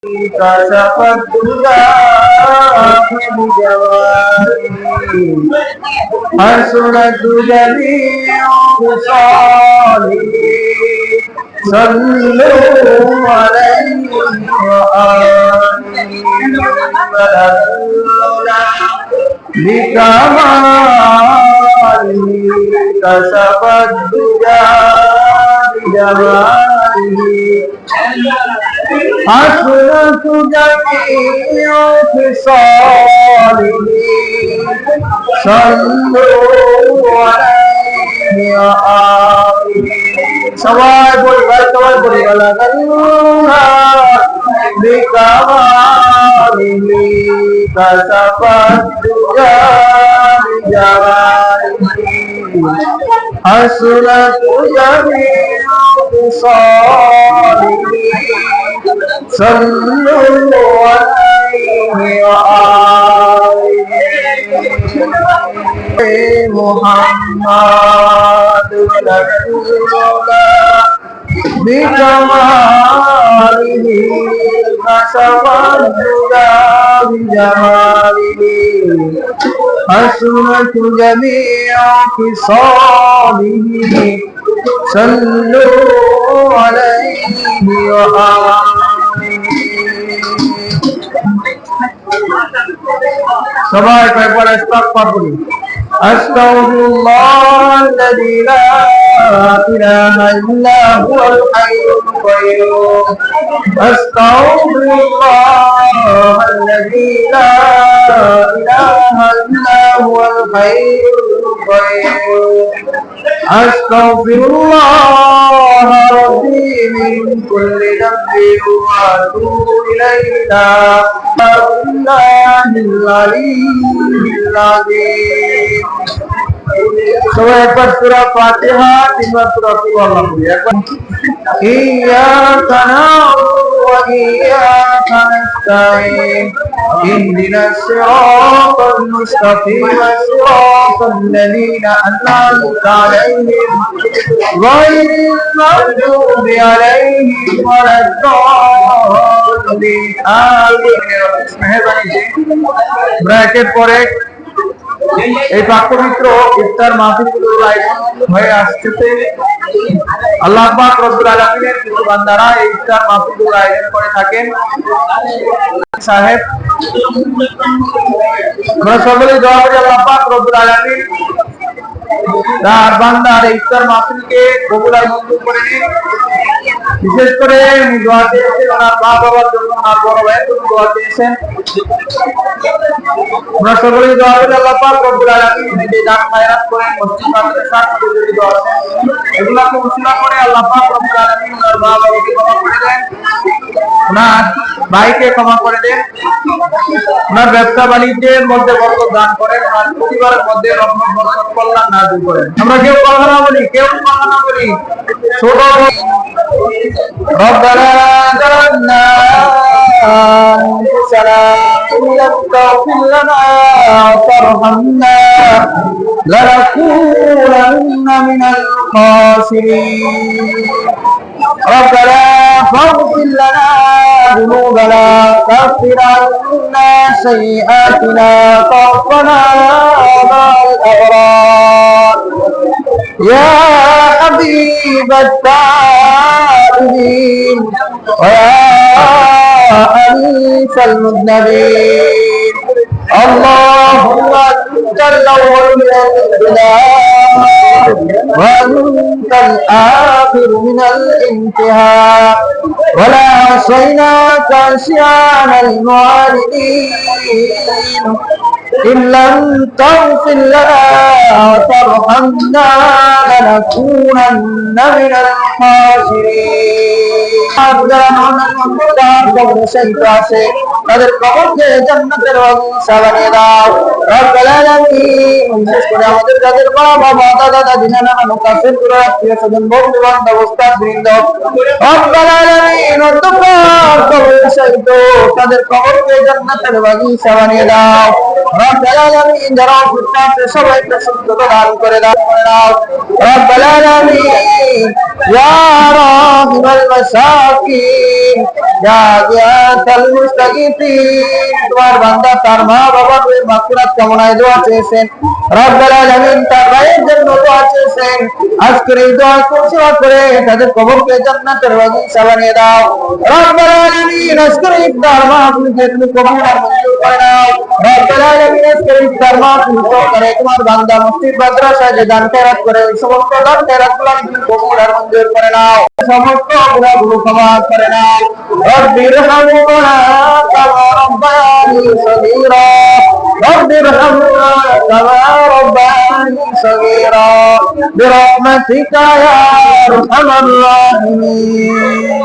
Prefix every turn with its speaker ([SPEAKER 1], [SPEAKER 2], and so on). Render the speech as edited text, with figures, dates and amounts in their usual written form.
[SPEAKER 1] كشف الدجى بجماله حسنت جميع خصاله صلوا عليه وآله بكماله كشف الدجى بجماله حسنت جميع خصاله صلوا عليه وآله সবাই বলি বিকামালিহি কাসাফাত দুজা বিজামালিহি হাসনাত জামিউ খিসালিহি সাল্লু আলাইহি ওয়া আলিহি মুহাম্মাদ রাসূলুল্লাহ বিকামালিহি কাসাফাত দুজা বিজামালিহি حسنت جميع خصاله صلوا عليه وآله সবাই কয়েকবার ইস্তিগফার করি আস্তাগফিরুল্লাহ الذي لا إله إلا هو الحي القيوم أستغفر الله الذي لا إله إلا هو الحي القيوم أستغفر الله ربي من كل ذنب وأتوب إليه بالله العلي العظيم সবাই একবার সূরা ফাতিহা কিংবা সূরা কুল আল্লাহ পড়ি একবার ইয়্যাকা না'বুদু ওয়া ইয়্যাকা নাস্তাঈন ইহদিনাস সিরাতাল মুস্তাকিম সিরাতাল লাযীনা আন'আমতা আলাইহিম গায়রিল মাগদুবি আলাইহিম ওয়ালাদ-দাল্লিন আমিন মেহেরবানি ব্র্যাকেট পরে এই পাকপবিত্র ইফতার মাহফিলগুলোর আয়োজন হয়ে আসছে। আল্লাহ পাক রব্বুল আলামিনের কিছু বান্দারা এই ইফতার মাহফিলগুলোর আয়োজন করে থাকেন। সাহেব আমরা সকলে দোয়া করি আল্লাহ পাক রব্বুল আলামিন তার বান্দার এই ইফতার মাহফিলকে কবুল আর মঞ্জুর করে নিন। বিশেষ করে উনি দোয়া চেয়েছেন ওনার মা বাবার জন্য, ওনার বড় ভাইয়ের জন্য দোয়া চেয়েছেন। আমরা সকলে দোয়া করি আল্লাহ পাক রব্বুল আলামিন যে দান খায়রাত করেন মসজিদ মাদ্রাসা থেকে যদি দোয়া করেন এগুলাকে উসিলা করে আল্লাহ পাক রব্বুল আলামিন ওনার মা বাবাকে ক্ষমা করে দেন, ওনার ভাইকে ক্ষমা করে দেন, ওনার ব্যবসা বাণিজ্যের মধ্যে বরকত দান করেন, ওনার পরিবারের মধ্যে রহমত বরকত কল্যাণ নাযিল করেন। আমরা কেউ কথা না বলি, ছোট ربنا ظلمنا أنفسنا إن لم تغفر لنا وترحمنا لنكونن من الخاسرين ربنا فاغفر لنا ذنوبنا كفر عنا سيئاتنا توفنا مع الأبرار يا حبيب التائبين ويا أنيس المذنبين اللهم أنت الأول من الابتداء وأنت الآخر من الانتهاء ولا عصيناك عصيان المعاندين إن لم تغفر لنا وترحمنا لنكونن من الخاسرين তাদের কবরকে জান্নাতের বাগিচা বানিয়ে দাও রব্বুল আলামিন। বিশেষ করে আমাদের যাদের বাবা দাদা দাদি নানা নানু কাছের পুরো আত্মীয় স্বজন বন্ধু বান্ধব উস্তাদ বৃন্দ রব্বুল আলামিন অন্ধকার কবরে শায়িত তাদের কবরকে জান্নাতের বাগিচা বানিয়ে দাও রব্বুল আলামিন। যারা অসুস্থ আছে সবাইকে সুস্থতা দান করে দাও রব্বুল আলামিন। ইয়া রাহিমাল মাসাকিন ইয়া গিয়াসাল মুস্তাগিফিন। তোমার বান্দা তার মা বাবার মাগফিরাত কামনায় দোয়া চেয়েছেন রব্বুল আলামিন, তার ভাইয়ের জন্য দোয়া চেয়েছেন। আজকের এই দোয়া করে তাদের কবরকে জান্নাতের বাগিচা বানিয়ে দাও রব্বুল আলামিন। আজকের ইফতার মাহফিলকে তুমি কবুল আর মঞ্জুর করে নাও রব্বুল আলামিন। আজকের ইফতার মাহফিল করে তোমার বান্দা মসজিদ মাদ্রাসায় যে দান খেরাত করে ওই সমস্ত দান খেরাতগুলো তুমি কবুল আর মঞ্জুর করে নাও, সমস্ত গুনাহগুলো ক্ষমা করে নাও রব্বিরহামহুমা কামা রাব্বায়ানি সগীরা রব্বিরহামহুমা কামা রাব্বায়ানি সগীরা বিরহমাতিকা ইয়া আরহামার রাহিমিন।